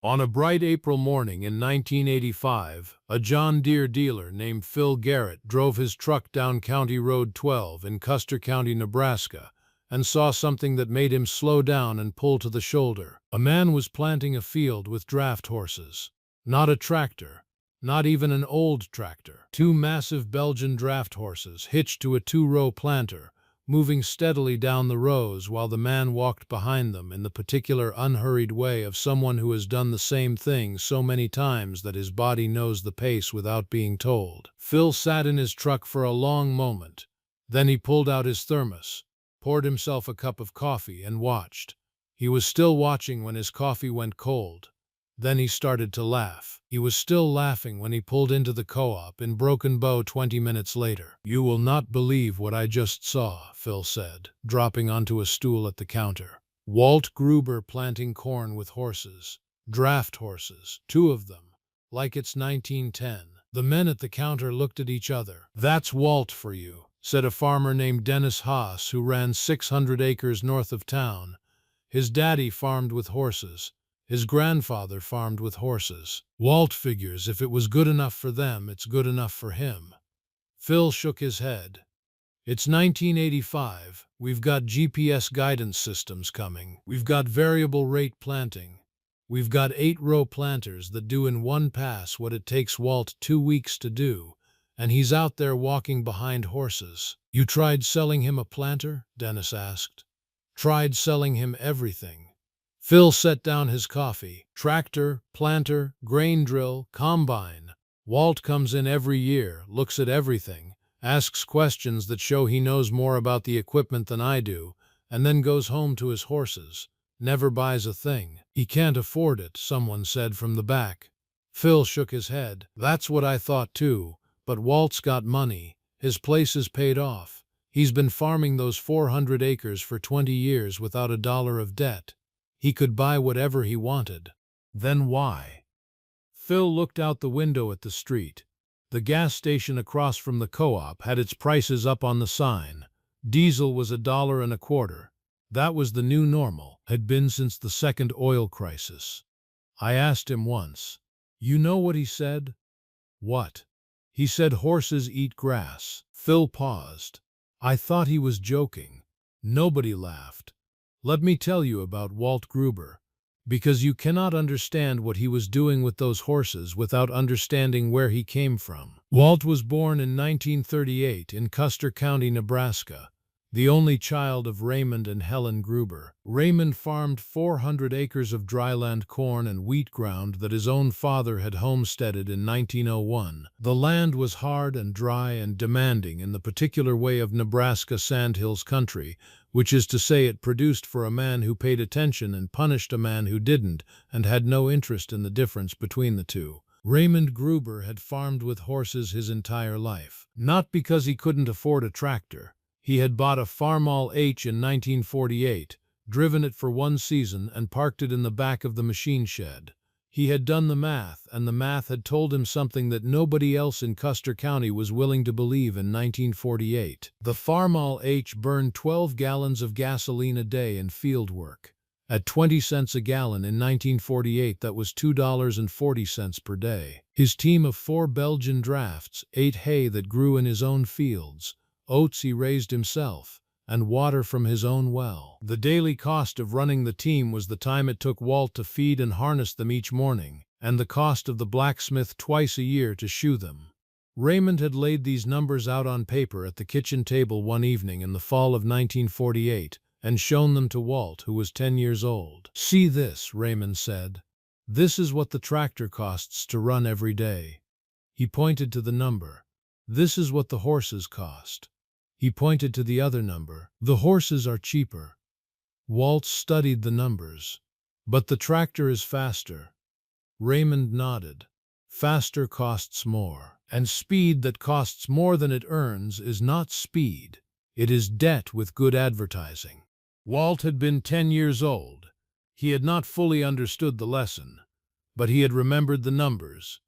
On a bright April morning in 1985, a John Deere dealer named Phil Garrett drove his truck down County Road 12 in Custer County, Nebraska, and saw something that made him slow down and pull to the shoulder. A man was planting a field with draft horses. Not a tractor, not even an old tractor. Two massive Belgian draft horses hitched to a two-row planter, moving steadily down the rows while the man walked behind them in the particular unhurried way of someone who has done the same thing so many times that his body knows the pace without being told. Phil sat in his truck for a long moment. Then he pulled out his thermos, poured himself a cup of coffee, and watched. He was still watching when his coffee went cold. Then he started to laugh. He was still laughing when he pulled into the co-op in Broken Bow 20 minutes later. "You will not believe what I just saw," Phil said, dropping onto a stool at the counter. Walt Gruber planting corn with horses. Draft horses. Two of them. Like it's 1910. The men at the counter looked at each other. "That's Walt for you," said a farmer named Dennis Haas who ran 600 acres north of town. His daddy farmed with horses. His grandfather farmed with horses. "Walt figures if it was good enough for them, it's good enough for him." Phil shook his head. "It's 1985. We've got GPS guidance systems coming. We've got variable rate planting. We've got 8-row planters that do in one pass what it takes Walt 2 weeks to do, and he's out there walking behind horses." "You tried selling him a planter?" Dennis asked. "Tried selling him everything." Phil set down his coffee. "Tractor, planter, grain drill, combine. Walt comes in every year, looks at everything, asks questions that show he knows more about the equipment than I do, and then goes home to his horses. Never buys a thing." "He can't afford it," someone said from the back. Phil shook his head. "That's what I thought too, but Walt's got money. His place is paid off. He's been farming those 400 acres for 20 years without a dollar of debt. He could buy whatever he wanted." "Then why?" Phil looked out the window at the street. The gas station across from the co-op had its prices up on the sign. Diesel was $1.25. That was the new normal, had been since the second oil crisis. I asked him once. You know what he said? "What?" "He said horses eat grass." Phil paused. I thought he was joking. Nobody laughed. "Let me tell you about Walt Gruber, because you cannot understand what he was doing with those horses without understanding where he came from." Walt was born in 1938 in Custer County, Nebraska, the only child of Raymond and Helen Gruber. Raymond farmed 400 acres of dryland corn and wheat ground that his own father had homesteaded in 1901. The land was hard and dry and demanding in the particular way of Nebraska sandhills country, which is to say it produced for a man who paid attention and punished a man who didn't and had no interest in the difference between the two. Raymond Gruber had farmed with horses his entire life. Not because he couldn't afford a tractor. He had bought a Farmall H in 1948, driven it for one season, and parked it in the back of the machine shed. He had done the math, and the math had told him something that nobody else in Custer County was willing to believe in 1948. The Farmall H burned 12 gallons of gasoline a day in field work. At 20 cents a gallon in 1948, that was $2.40 per day. His team of 4 Belgian drafts ate hay that grew in his own fields, oats he raised himself, and water from his own well. The daily cost of running the team was the time it took Walt to feed and harness them each morning, and the cost of the blacksmith twice a year to shoe them. Raymond had laid these numbers out on paper at the kitchen table one evening in the fall of 1948 and shown them to Walt, who was 10 years old. "See this," Raymond said. "This is what the tractor costs to run every day." He pointed to the number. "This is what the horses cost." He pointed to the other number. "The horses are cheaper." Walt studied the numbers. "But the tractor is faster." Raymond nodded. "Faster costs more. And speed that costs more than it earns is not speed. It is debt with good advertising." Walt had been 10 years old. He had not fully understood the lesson, but he had remembered the numbers.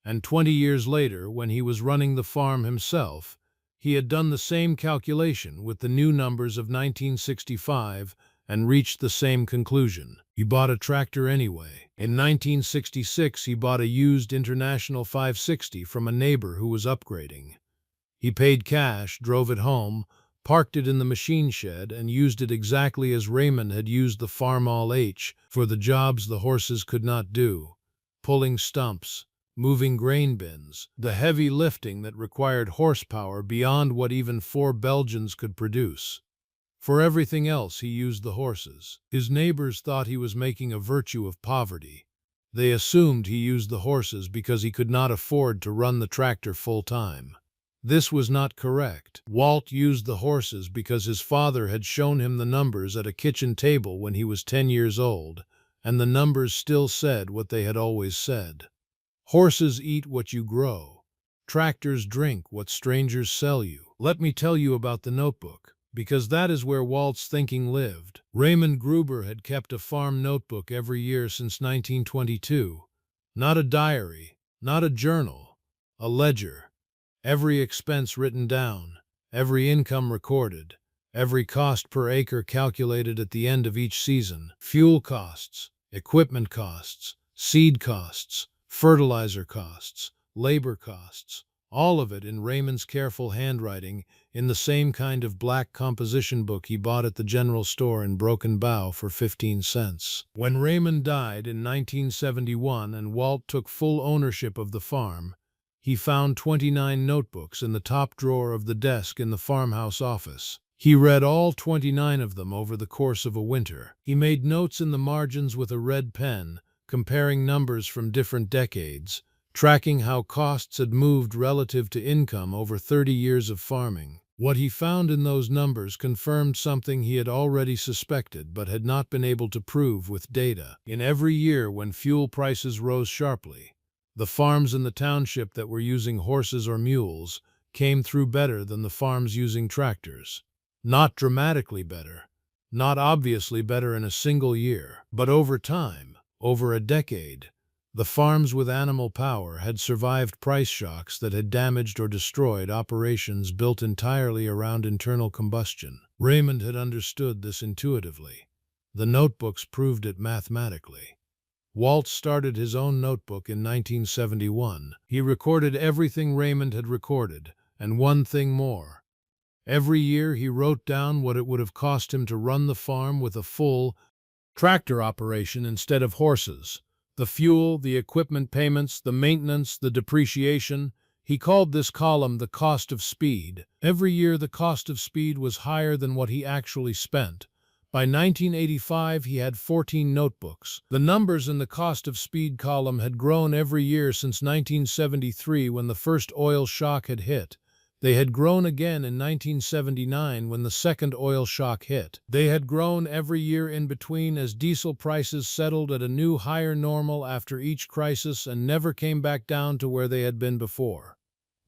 And 20 years later, when he was running the farm himself, he had done the same calculation with the new numbers of 1965 and reached the same conclusion. He bought a tractor anyway. In 1966, he bought a used International 560 from a neighbor who was upgrading. He paid cash, drove it home, parked it in the machine shed, and used it exactly as Raymond had used the Farmall H for the jobs the horses could not do: pulling stumps, moving grain bins, the heavy lifting that required horsepower beyond what even 4 Belgians could produce. For everything else, he used the horses. His neighbors thought he was making a virtue of poverty. They assumed he used the horses because he could not afford to run the tractor full-time. This was not correct. Walt used the horses because his father had shown him the numbers at a kitchen table when he was 10 years old, and the numbers still said what they had always said. Horses eat what you grow. Tractors drink what strangers sell you. Let me tell you about the notebook, because that is where Walt's thinking lived. Raymond Gruber had kept a farm notebook every year since 1922. Not a diary, not a journal, a ledger. Every expense written down, every income recorded, every cost per acre calculated at the end of each season: fuel costs, equipment costs, seed costs, fertilizer costs, labor costs, all of it in Raymond's careful handwriting, in the same kind of black composition book he bought at the general store in Broken Bow for 15 cents. When Raymond died in 1971 and Walt took full ownership of the farm, he found 29 notebooks in the top drawer of the desk in the farmhouse office. He read all 29 of them over the course of a winter. He made notes in the margins with a red pen, comparing numbers from different decades, tracking how costs had moved relative to income over 30 years of farming. What he found in those numbers confirmed something he had already suspected but had not been able to prove with data. In every year when fuel prices rose sharply, the farms in the township that were using horses or mules came through better than the farms using tractors. Not dramatically better, not obviously better in a single year, but over time, over a decade, the farms with animal power had survived price shocks that had damaged or destroyed operations built entirely around internal combustion. Raymond had understood this intuitively. The notebooks proved it mathematically. Walt started his own notebook in 1971. He recorded everything Raymond had recorded, and one thing more. Every year he wrote down what it would have cost him to run the farm with a full tractor operation instead of horses. The fuel, the equipment payments, the maintenance, the depreciation. He called this column the cost of speed. Every year the cost of speed was higher than what he actually spent. By 1985, he had 14 notebooks. The numbers in the cost of speed column had grown every year since 1973 when the first oil shock had hit. They had grown again in 1979 when the second oil shock hit. They had grown every year in between as diesel prices settled at a new higher normal after each crisis and never came back down to where they had been before.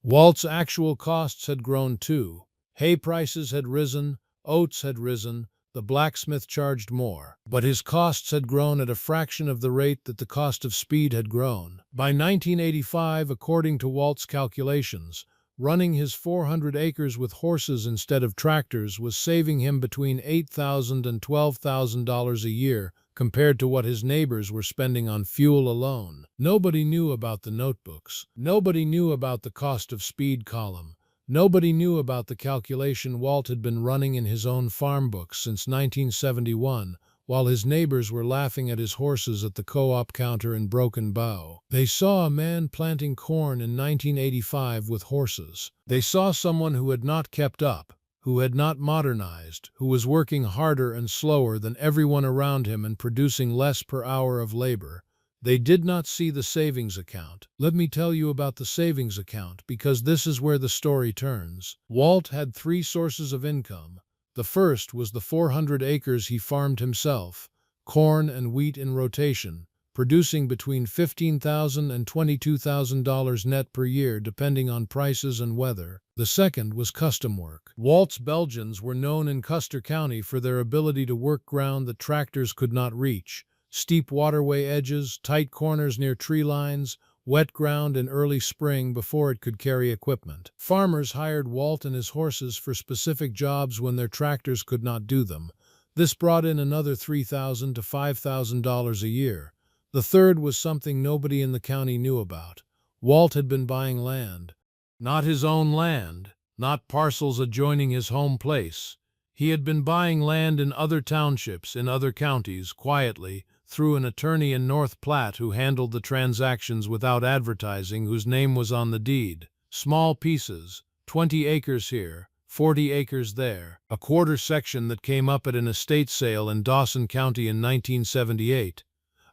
Walt's actual costs had grown too. Hay prices had risen, oats had risen, the blacksmith charged more, but his costs had grown at a fraction of the rate that the cost of speed had grown. By 1985, according to Walt's calculations, running his 400 acres with horses instead of tractors was saving him between $8,000 and $12,000 a year compared to what his neighbors were spending on fuel alone. Nobody knew about the notebooks. Nobody knew about the cost of speed column. Nobody knew about the calculation Walt had been running in his own farm books since 1971, while his neighbors were laughing at his horses at the co-op counter in Broken Bow. They saw a man planting corn in 1985 with horses. They saw someone who had not kept up, who had not modernized, who was working harder and slower than everyone around him and producing less per hour of labor. They did not see the savings account. Let me tell you about the savings account, because this is where the story turns. Walt had 3 sources of income. The first was the 400 acres he farmed himself, corn and wheat in rotation, producing between $15,000 and $22,000 net per year depending on prices and weather. The second was custom work. Walt's Belgians were known in Custer County for their ability to work ground that tractors could not reach: steep waterway edges, tight corners near tree lines, wet ground in early spring before it could carry equipment. Farmers hired Walt and his horses for specific jobs when their tractors could not do them. This brought in another $3,000 to $5,000 a year. The third was something nobody in the county knew about. Walt had been buying land. Not his own land, not parcels adjoining his home place. He had been buying land in other townships, in other counties, quietly, through an attorney in North Platte who handled the transactions without advertising, whose name was on the deed. Small pieces, 20 acres here, 40 acres there, a quarter section that came up at an estate sale in Dawson County in 1978,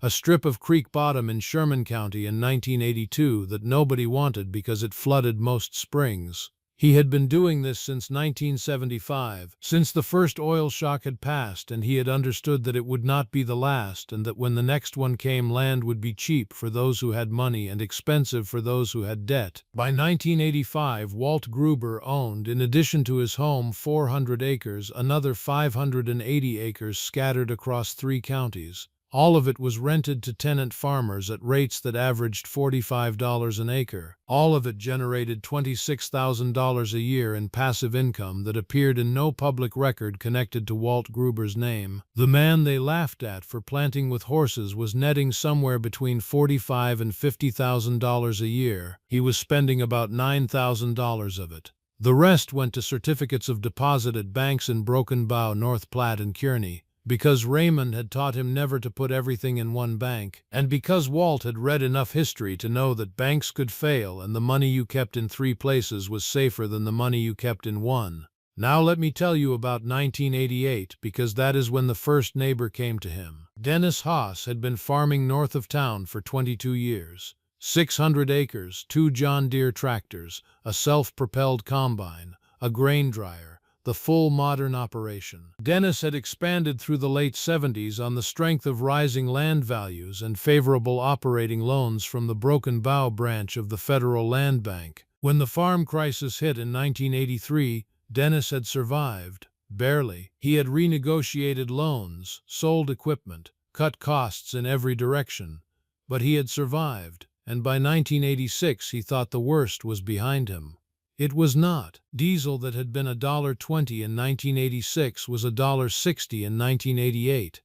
a strip of creek bottom in Sherman County in 1982 that nobody wanted because it flooded most springs. He had been doing this since 1975, since the first oil shock had passed, and he had understood that it would not be the last, and that when the next one came, land would be cheap for those who had money and expensive for those who had debt. By 1985, Walt Gruber owned, in addition to his home, 400 acres, another 580 acres scattered across 3 counties. All of it was rented to tenant farmers at rates that averaged $45 an acre. All of it generated $26,000 a year in passive income that appeared in no public record connected to Walt Gruber's name. The man they laughed at for planting with horses was netting somewhere between $45,000 and $50,000 a year. He was spending about $9,000 of it. The rest went to certificates of deposit at banks in Broken Bow, North Platte, and Kearney, because Raymond had taught him never to put everything in one bank, and because Walt had read enough history to know that banks could fail and the money you kept in 3 places was safer than the money you kept in one. Now let me tell you about 1988, because that is when the first neighbor came to him. Dennis Haas had been farming north of town for 22 years. 600 acres, 2 John Deere tractors, a self-propelled combine, a grain dryer, the full modern operation. Dennis had expanded through the late 70s on the strength of rising land values and favorable operating loans from the Broken Bow branch of the Federal Land Bank. When the farm crisis hit in 1983, Dennis had survived. Barely. He had renegotiated loans, sold equipment, cut costs in every direction. But he had survived, and by 1986 he thought the worst was behind him. It was not. Diesel that had been $1.20 in 1986 was $1.60 in 1988.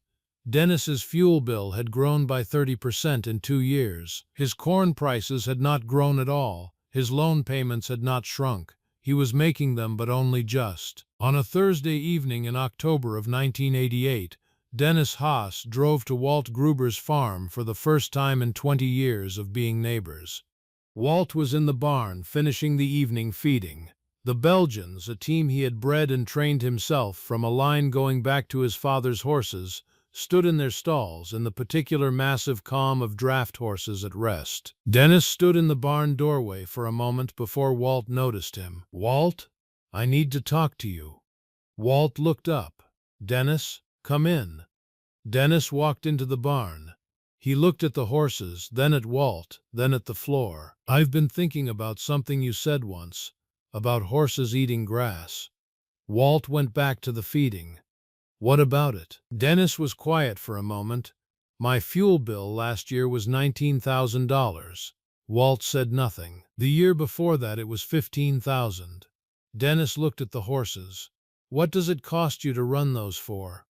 Dennis's fuel bill had grown by 30% in 2 years. His corn prices had not grown at all. His loan payments had not shrunk. He was making them, but only just. On a Thursday evening in October of 1988, Dennis Haas drove to Walt Gruber's farm for the first time in 20 years of being neighbors. Walt was in the barn finishing the evening feeding. The Belgians, a team he had bred and trained himself from a line going back to his father's horses, stood in their stalls in the particular massive calm of draft horses at rest. Dennis stood in the barn doorway for a moment before Walt noticed him. "Walt, I need to talk to you." Walt looked up. "Dennis, come in." Dennis walked into the barn. He looked at the horses, then at Walt, then at the floor. "I've been thinking about something you said once, about horses eating grass." Walt went back to the feeding. "What about it?" Dennis was quiet for a moment. "My fuel bill last year was $19,000. Walt said nothing. "The year before that it was $15,000. Dennis looked at the horses. "What does it cost you to run those for?"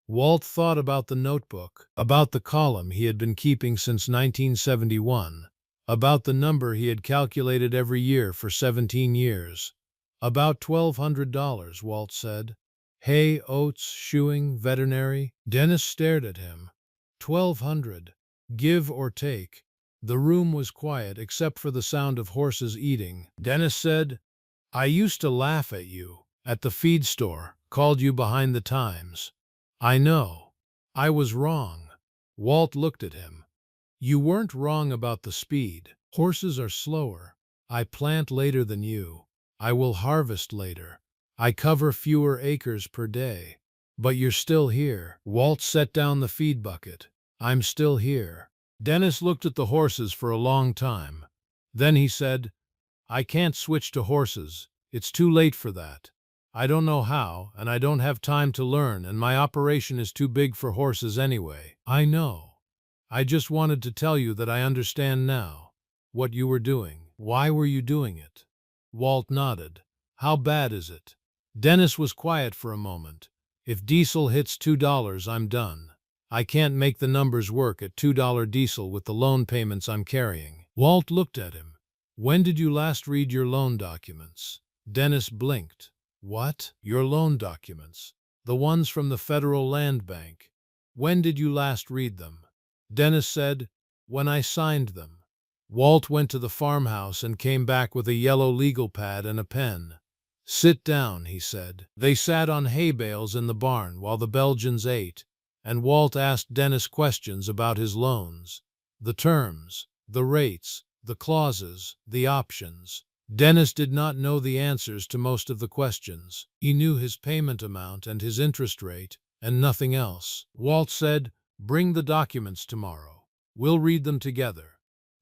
Walt thought about the notebook, about the column he had been keeping since 1971, about the number he had calculated every year for 17 years. "About $1,200, Walt said. "Hay, oats, shoeing, veterinary." Dennis stared at him. "$1,200. Give or take." The room was quiet except for the sound of horses eating. Dennis said, "I used to laugh at you, at the feed store, called you behind the times. I know. I was wrong." Walt looked at him. "You weren't wrong about the speed. Horses are slower. I plant later than you. I will harvest later. I cover fewer acres per day. But you're still here." Walt set down the feed bucket. "I'm still here." Dennis looked at the horses for a long time. Then he said, "I can't switch to horses. It's too late for that. I don't know how, and I don't have time to learn, and my operation is too big for horses anyway." "I know. I just wanted to tell you that I understand now what you were doing. Why were you doing it?" Walt nodded. "How bad is it?" Dennis was quiet for a moment. If diesel hits $2, I'm done. I can't make the numbers work at $2 diesel with the loan payments I'm carrying." Walt looked at him. "When did you last read your loan documents?" Dennis blinked. "What? Your loan documents? The ones from the Federal Land Bank. When did you last read them?" Dennis said, "When I signed them." Walt went to the farmhouse and came back with a yellow legal pad and a pen. "Sit down," he said. They sat on hay bales in the barn while the Belgians ate, and Walt asked Dennis questions about his loans. The terms, the rates, the clauses, the options. Dennis did not know the answers to most of the questions. He knew his payment amount and his interest rate, and nothing else. Walt said, "Bring the documents tomorrow. We'll read them together."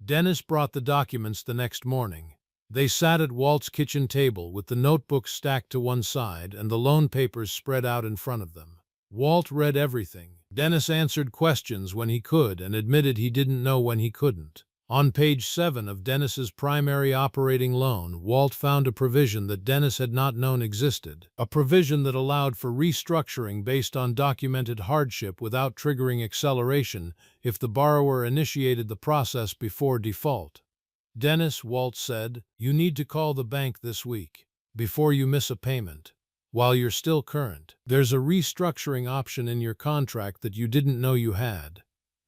Dennis brought the documents the next morning. They sat at Walt's kitchen table with the notebooks stacked to one side and the loan papers spread out in front of them. Walt read everything. Dennis answered questions when he could and admitted he didn't know when he couldn't. On page 7 of Dennis's primary operating loan, Walt found a provision that Dennis had not known existed, a provision that allowed for restructuring based on documented hardship without triggering acceleration if the borrower initiated the process before default. "Dennis," Walt said, "you need to call the bank this week, before you miss a payment, while you're still current. There's a restructuring option in your contract that you didn't know you had."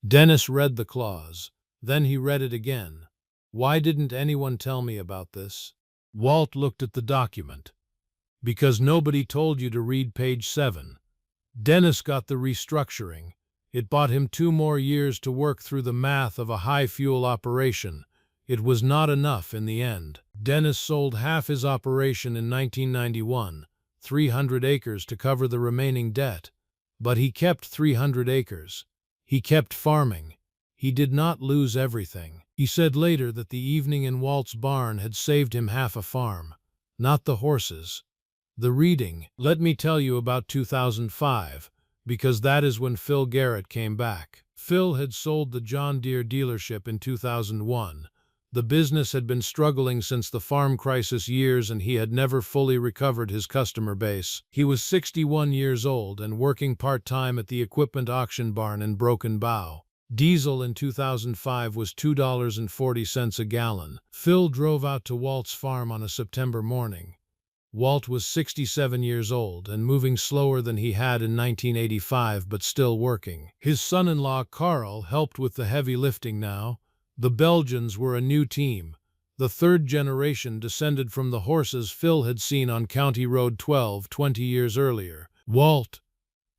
Dennis read the clause. Then he read it again. "Why didn't anyone tell me about this?" Walt looked at the document. "Because nobody told you to read page 7. Dennis got the restructuring. It bought him 2 more years to work through the math of a high-fuel operation. It was not enough in the end. Dennis sold half his operation in 1991, 300 acres to cover the remaining debt. But he kept 300 acres. He kept farming. He did not lose everything." He said later that the evening in Walt's barn had saved him half a farm. Not the horses. The reading. Let me tell you about 2005, because that is when Phil Garrett came back. Phil had sold the John Deere dealership in 2001. The business had been struggling since the farm crisis years and he had never fully recovered his customer base. He was 61 years old and working part-time at the equipment auction barn in Broken Bow. Diesel in 2005 was $2.40 a gallon. Phil drove out to Walt's farm on a September morning. Walt was 67 years old and moving slower than he had in 1985, but still working. His son-in-law Carl helped with the heavy lifting now. The Belgians were a new team. The third generation descended from the horses Phil had seen on County Road 12 20 years earlier. "Walt."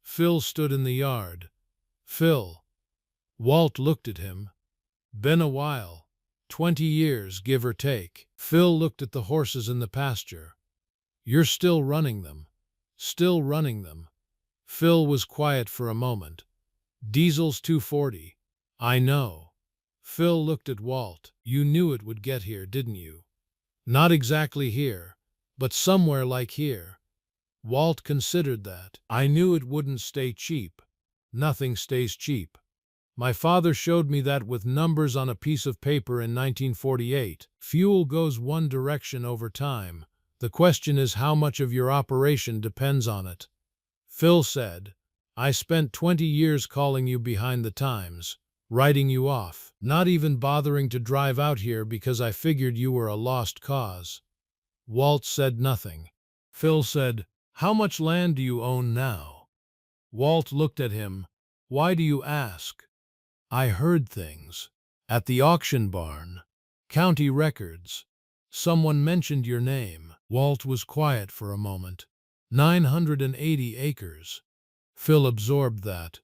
Phil stood in the yard. "Phil." Walt looked at him. "Been a while. 20 years, give or take." Phil looked at the horses in the pasture. "You're still running them." "Still running them." Phil was quiet for a moment. "Diesel's 240. I know." Phil looked at Walt. "You knew it would get here, didn't you?" "Not exactly here, but somewhere like here." Walt considered that. "I knew it wouldn't stay cheap. Nothing stays cheap. My father showed me that with numbers on a piece of paper in 1948. Fuel goes one direction over time. The question is how much of your operation depends on it." Phil said, "I spent 20 years calling you behind the times, writing you off, not even bothering to drive out here because I figured you were a lost cause." Walt said nothing. Phil said, "How much land do you own now?" Walt looked at him. "Why do you ask?" "I heard things. At the auction barn. County records. Someone mentioned your name." Walt was quiet for a moment. 980 acres. Phil absorbed that.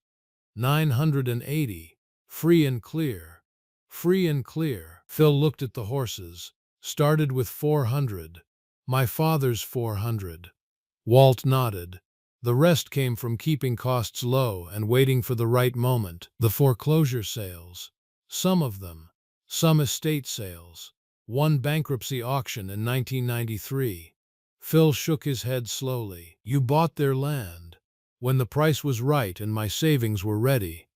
980. Free and clear. Free and clear. Phil looked at the horses. "Started with 400. My father's 400. Walt nodded. "The rest came from keeping costs low and waiting for the right moment. The foreclosure sales. Some of them. Some estate sales. One bankruptcy auction in 1993. Phil shook his head slowly. "You bought their land. When the price was right and my savings were ready."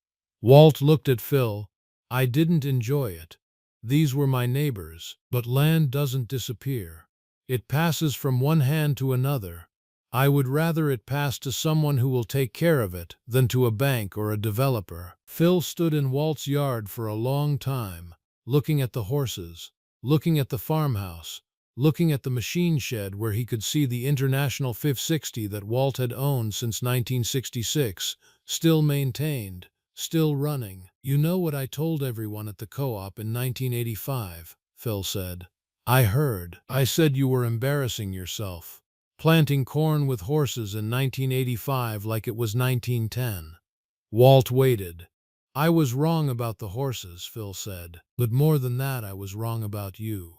Walt looked at Phil. "I didn't enjoy it. These were my neighbors. But land doesn't disappear. It passes from one hand to another. I would rather it pass to someone who will take care of it than to a bank or a developer. Phil stood in Walt's yard for a long time, looking at the horses, looking at the farmhouse, looking at the machine shed where he could see the International 560 that Walt had owned since 1966, still maintained, still running. "You know what I told everyone at the co-op in 1985, Phil said. "I heard. I said you were embarrassing yourself, planting corn with horses in 1985 like it was 1910. Walt waited. "I was wrong about the horses," Phil said. "But more than that, I was wrong about you.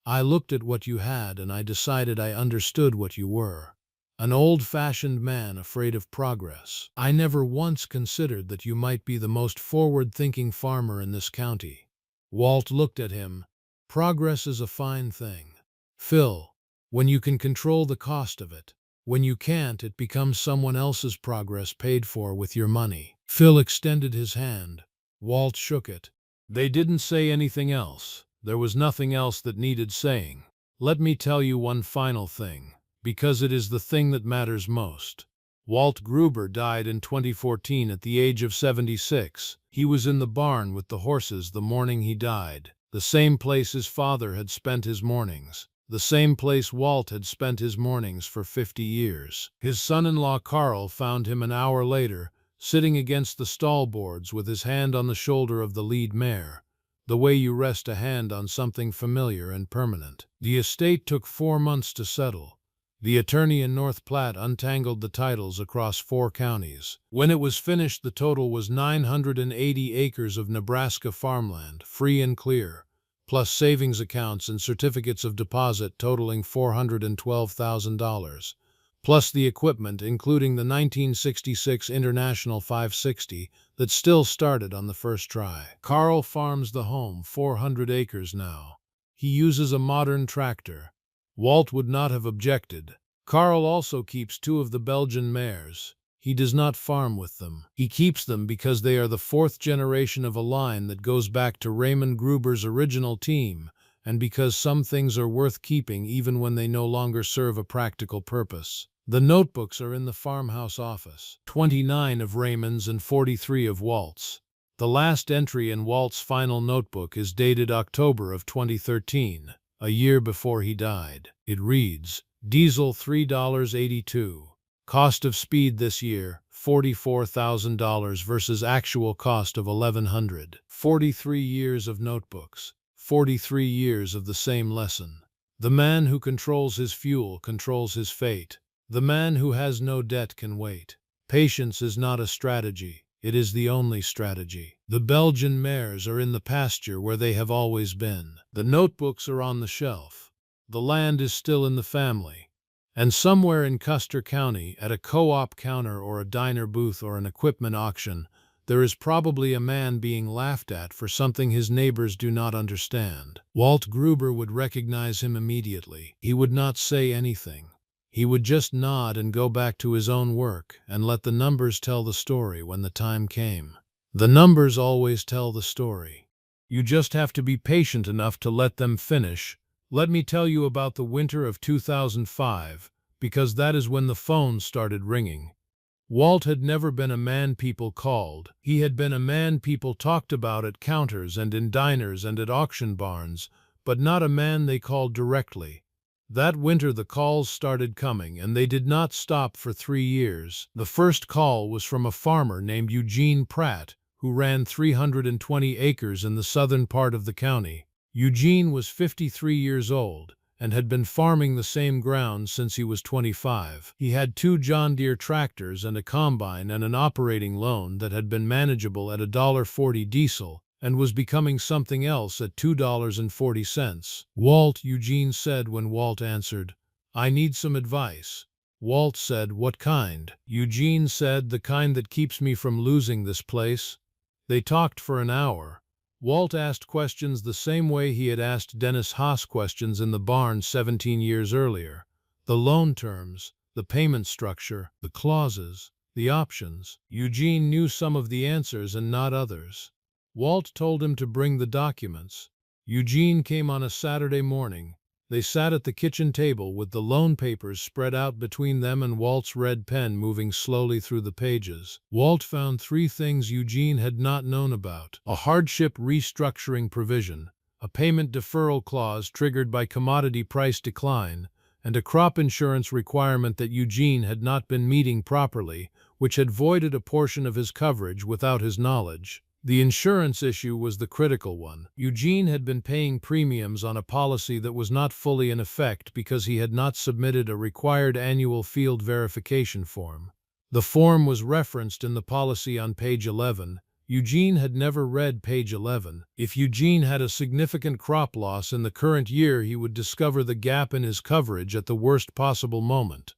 I looked at what you had and I decided I understood what you were. An old-fashioned man afraid of progress. I never once considered that you might be the most forward-thinking farmer in this county." Walt looked at him. "Progress is a fine thing, Phil, when you can control the cost of it. When you can't, it becomes someone else's progress paid for with your money." Phil extended his hand. Walt shook it. They didn't say anything else. There was nothing else that needed saying. "Let me tell you one final thing, because it is the thing that matters most. Walt Gruber died in 2014 at the age of 76. He was in the barn with the horses the morning he died, the same place his father had spent his mornings. The same place Walt had spent his mornings for 50 years. His son-in-law Carl found him an hour later, sitting against the stall boards with his hand on the shoulder of the lead mare, the way you rest a hand on something familiar and permanent. The estate took 4 months to settle. The attorney in North Platte untangled the titles across 4 counties. When it was finished, the total was 980 acres of Nebraska farmland, free and clear, plus savings accounts and certificates of deposit totaling $412,000, plus the equipment including the 1966 International 560 that still started on the first try. Carl farms the home, 400 acres now. He uses a modern tractor. Walt would not have objected. Carl also keeps 2 of the Belgian mares. He does not farm with them. He keeps them because they are the 4th generation of a line that goes back to Raymond Gruber's original team, and because some things are worth keeping even when they no longer serve a practical purpose. The notebooks are in the farmhouse office, 29 of Raymond's and 43 of Walt's. The last entry in Walt's final notebook is dated October of 2013, a year before he died. It reads, "Diesel $3.82. Cost of speed this year, $44,000 versus actual cost of $1,100. 43 years of notebooks, 43 years of the same lesson. The man who controls his fuel controls his fate. The man who has no debt can wait. Patience is not a strategy, it is the only strategy. The Belgian mares are in the pasture where they have always been. The notebooks are on the shelf. The land is still in the family. And somewhere in Custer County, at a co-op counter or a diner booth or an equipment auction, there is probably a man being laughed at for something his neighbors do not understand. Walt Gruber would recognize him immediately. He would not say anything. He would just nod and go back to his own work and let the numbers tell the story when the time came. The numbers always tell the story. You just have to be patient enough to let them finish. Let me tell you about the winter of 2005, because that is when the phone started ringing. Walt had never been a man people called. He had been a man people talked about at counters and in diners and at auction barns, but not a man they called directly. That winter the calls started coming, and they did not stop for 3 years. The first call was from a farmer named Eugene Pratt, who ran 320 acres in the southern part of the county. Eugene was 53 years old and had been farming the same ground since he was 25. He had 2 John Deere tractors and a combine and an operating loan that had been manageable at $1.40 diesel and was becoming something else at $2.40. "Walt," Eugene said when Walt answered, "I need some advice." Walt said, "What kind?" Eugene said, "The kind that keeps me from losing this place." They talked for an hour. Walt asked questions the same way he had asked Dennis Haas questions in the barn 17 years earlier. The loan terms, the payment structure, the clauses, the options. Eugene knew some of the answers and not others. Walt told him to bring the documents. Eugene came on a Saturday morning, They sat at the kitchen table with the loan papers spread out between them and Walt's red pen moving slowly through the pages. Walt found three things Eugene had not known about: a hardship restructuring provision, a payment deferral clause triggered by commodity price decline, and a crop insurance requirement that Eugene had not been meeting properly, which had voided a portion of his coverage without his knowledge. The insurance issue was the critical one. Eugene had been paying premiums on a policy that was not fully in effect because he had not submitted a required annual field verification form. The form was referenced in the policy on page 11. Eugene had never read page 11. If Eugene had a significant crop loss in the current year, he would discover the gap in his coverage at the worst possible moment.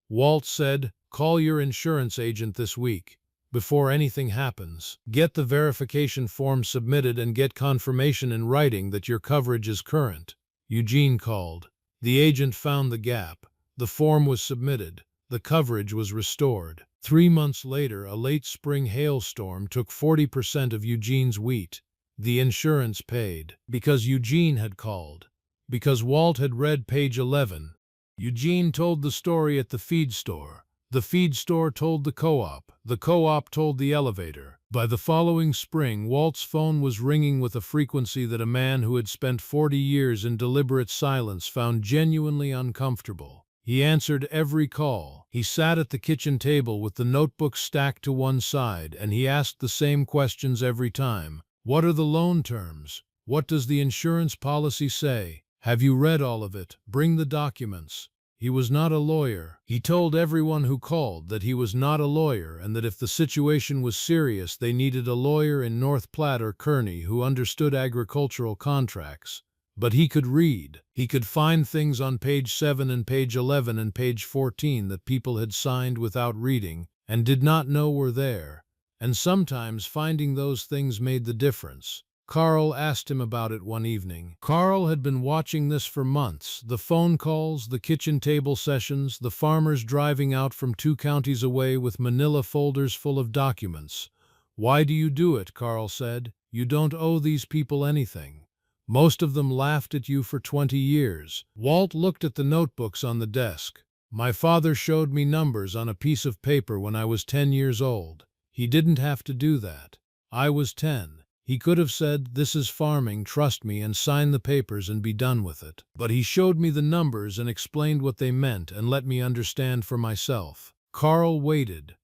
Walt said, "Call your insurance agent this week. Before anything happens, get the verification form submitted and get confirmation in writing that your coverage is current." Eugene called. The agent found the gap. The form was submitted. The coverage was restored. 3 months later, a late spring hailstorm took 40% of Eugene's wheat. The insurance paid. Because Eugene had called. Because Walt had read page 11. Eugene told the story at the feed store. The feed store told the co-op. The co-op told the elevator. By the following spring, Walt's phone was ringing with a frequency that a man who had spent 40 years in deliberate silence found genuinely uncomfortable. He answered every call. He sat at the kitchen table with the notebook stacked to one side, and he asked the same questions every time. What are the loan terms? What does the insurance policy say? Have you read all of it? Bring the documents. He was not a lawyer. He told everyone who called that he was not a lawyer and that if the situation was serious, they needed a lawyer in North Platte or Kearney who understood agricultural contracts. But he could read. He could find things on page 7 and page 11 and page 14 that people had signed without reading and did not know were there. And sometimes finding those things made the difference. Carl asked him about it one evening. Carl had been watching this for months. The phone calls, the kitchen table sessions, the farmers driving out from 2 counties away with manila folders full of documents. "Why do you do it?" Carl said. "You don't owe these people anything. Most of them laughed at you for 20 years. Walt looked at the notebooks on the desk. "My father showed me numbers on a piece of paper when I was 10 years old. He didn't have to do that. I was 10. He could have said, 'This is farming, trust me,' and sign the papers and be done with it. But he showed me the numbers and explained what they meant and let me understand for myself." Carl waited.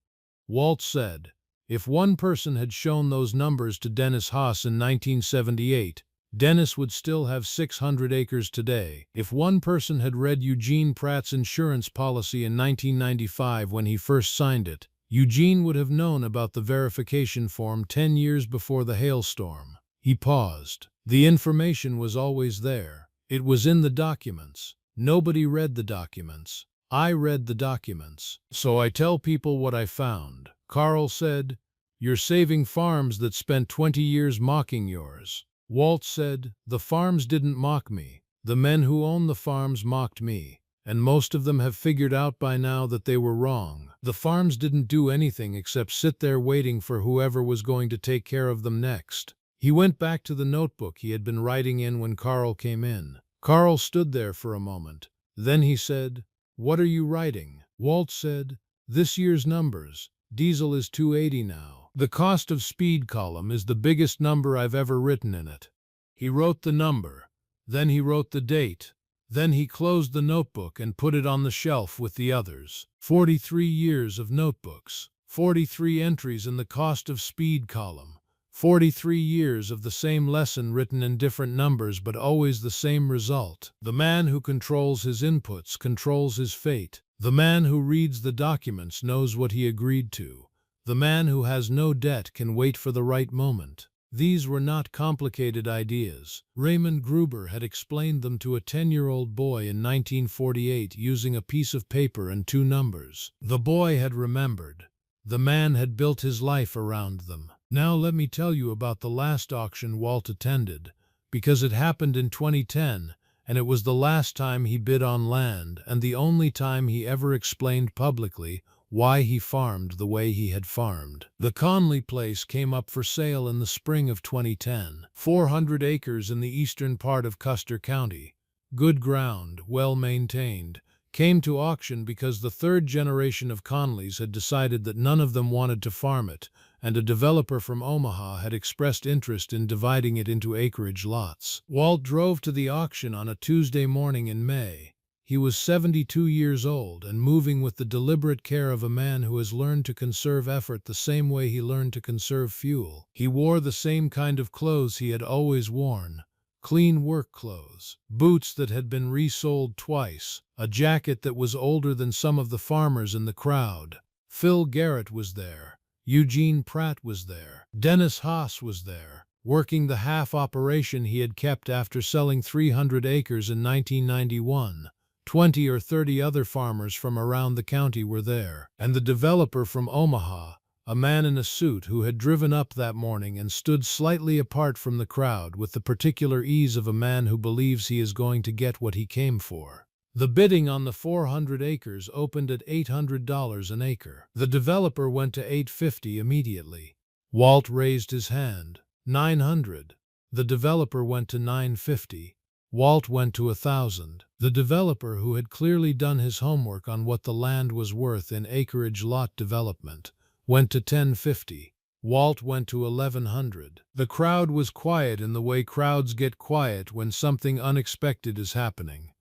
Walt said, "If one person had shown those numbers to Dennis Haas in 1978, Dennis would still have 600 acres today. If one person had read Eugene Pratt's insurance policy in 1995 when he first signed it, Eugene would have known about the verification form 10 years before the hailstorm." He paused. The information was always there. It was in the documents. Nobody read the documents. I read the documents. So I tell people what I found. Carl said, "You're saving farms that spent 20 years mocking yours." Walt said, "The farms didn't mock me. The men who own the farms mocked me. And most of them have figured out by now that they were wrong. The farms didn't do anything except sit there waiting for whoever was going to take care of them next." He went back to the notebook he had been writing in when Carl came in. Carl stood there for a moment. Then he said, "What are you writing?" Walt said, "This year's numbers. Diesel is $2.80 now. The cost of speed column is the biggest number I've ever written in it." He wrote the number. Then he wrote the date. Then he closed the notebook and put it on the shelf with the others. 43 years of notebooks. 43 entries in the cost of speed column. 43 years of the same lesson written in different numbers but always the same result. The man who controls his inputs controls his fate. The man who reads the documents knows what he agreed to. The man who has no debt can wait for the right moment. These were not complicated ideas. Raymond Gruber had explained them to a 10-year-old boy in 1948 using a piece of paper and 2 numbers. The boy had remembered. The man had built his life around them. Now let me tell you about the last auction Walt attended, because it happened in 2010, and it was the last time he bid on land and the only time he ever explained publicly why he farmed the way he had farmed. The Conley place came up for sale in the spring of 2010. 400 acres in the eastern part of Custer County. good ground, well maintained, came to auction because the third generation of Conleys had decided that none of them wanted to farm it, and a developer from Omaha had expressed interest in dividing it into acreage lots. Walt drove to the auction on a Tuesday morning in May. He was 72 years old and moving with the deliberate care of a man who has learned to conserve effort the same way he learned to conserve fuel. He wore the same kind of clothes he had always worn. Clean work clothes, boots that had been resoled twice, a jacket that was older than some of the farmers in the crowd. Phil Garrett was there. Eugene Pratt was there. Dennis Haas was there, working the half operation he had kept after selling 300 acres in 1991. 20 or 30 other farmers from around the county were there, and the developer from Omaha, a man in a suit who had driven up that morning and stood slightly apart from the crowd with the particular ease of a man who believes he is going to get what he came for. The bidding on the 400 acres opened at $800 an acre. The developer went to $850 immediately. Walt raised his hand. $900. The developer went to $950. Walt went to $1,000. The developer, who had clearly done his homework on what the land was worth in acreage lot development, went to $1050. Walt went to $1,100. The crowd was quiet in the way crowds get quiet when something unexpected is happening.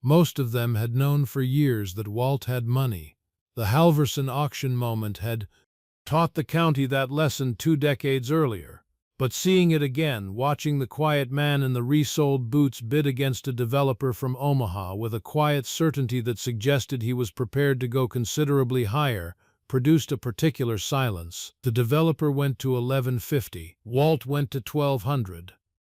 Most of them had known for years that Walt had money. The Halverson auction moment had taught the county that lesson 2 decades earlier. But seeing it again, watching the quiet man in the resold boots bid against a developer from Omaha with a quiet certainty that suggested he was prepared to go considerably higher, produced a particular silence. The developer went to $1,150. Walt went to $1,200.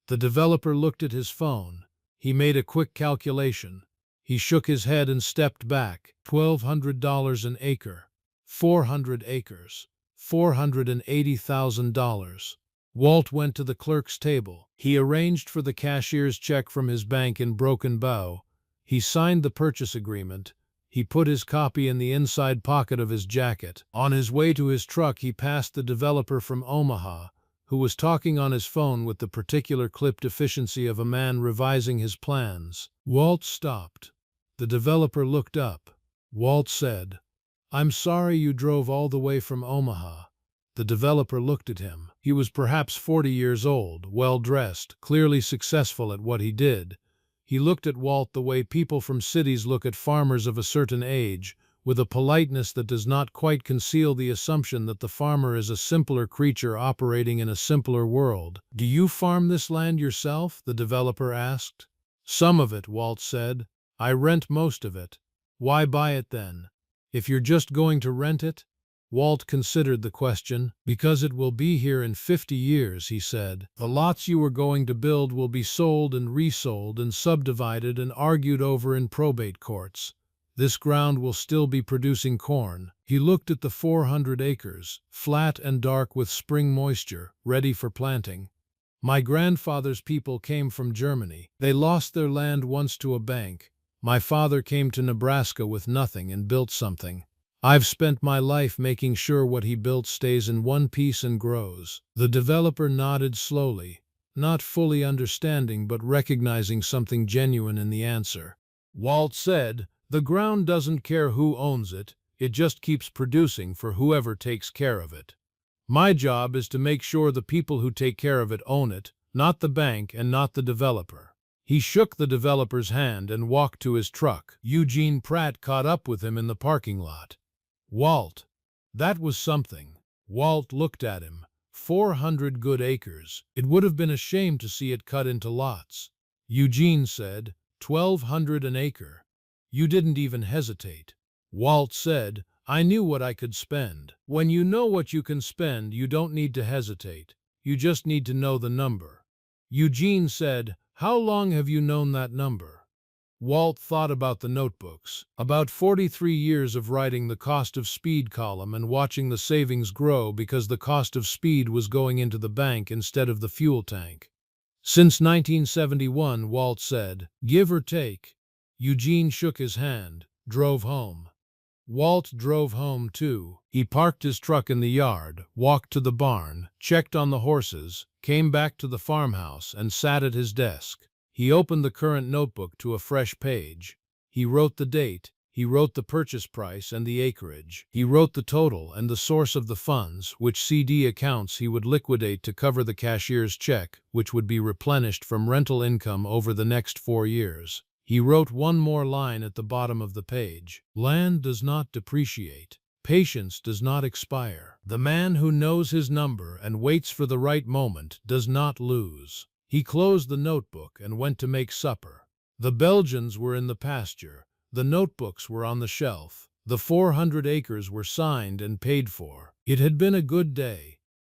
The developer looked at his phone. He made a quick calculation. He shook his head and stepped back. $1,200 an acre. 400 acres. $480,000. Walt went to the clerk's table. He arranged for the cashier's check from his bank in Broken Bow. He signed the purchase agreement. He put his copy in the inside pocket of his jacket. On his way to his truck, he passed the developer from Omaha, who was talking on his phone with the particular clipped efficiency of a man revising his plans. Walt stopped. The developer looked up. Walt said, "I'm sorry you drove all the way from Omaha." The developer looked at him. He was perhaps 40 years old, well-dressed, clearly successful at what he did. He looked at Walt the way people from cities look at farmers of a certain age, with a politeness that does not quite conceal the assumption that the farmer is a simpler creature operating in a simpler world. "Do you farm this land yourself?" the developer asked. "Some of it," Walt said. "I rent most of it." "Why buy it then, if you're just going to rent it?" Walt considered the question. "Because it will be here in 50 years, he said. "The lots you are going to build will be sold and resold and subdivided and argued over in probate courts. This ground will still be producing corn." He looked at the 400 acres, flat and dark with spring moisture, ready for planting. "My grandfather's people came from Germany. They lost their land once to a bank. My father came to Nebraska with nothing and built something. I've spent my life making sure what he built stays in one piece and grows." The developer nodded slowly, not fully understanding but recognizing something genuine in the answer. Walt said, "The ground doesn't care who owns it, it just keeps producing for whoever takes care of it. My job is to make sure the people who take care of it own it, not the bank and not the developer." He shook the developer's hand and walked to his truck. Eugene Pratt caught up with him in the parking lot. "Walt, that was something." Walt looked at him. 400 good acres. It would have been a shame to see it cut into lots. Eugene said, $1,200 an acre. You didn't even hesitate. Walt said, "I knew what I could spend." When you know what you can spend, you don't need to hesitate. You just need to know the number. Eugene said, "How long have you known that number?" Walt thought about the notebooks. About 43 years of writing the cost of speed column and watching the savings grow because the cost of speed was going into the bank instead of the fuel tank. "Since 1971, Walt said, "give or take." Eugene shook his hand, drove home. Walt drove home too. He parked his truck in the yard, walked to the barn, checked on the horses, came back to the farmhouse, and sat at his desk. He opened the current notebook to a fresh page. He wrote the date. He wrote the purchase price and the acreage. He wrote the total and the source of the funds, which CD accounts he would liquidate to cover the cashier's check, which would be replenished from rental income over the next 4 years. He wrote one more line at the bottom of the page. Land does not depreciate. Patience does not expire. The man who knows his number and waits for the right moment does not lose. He closed the notebook and went to make supper. The Belgians were in the pasture. The notebooks were on the shelf. The 400 acres were signed and paid for. It had been a good day.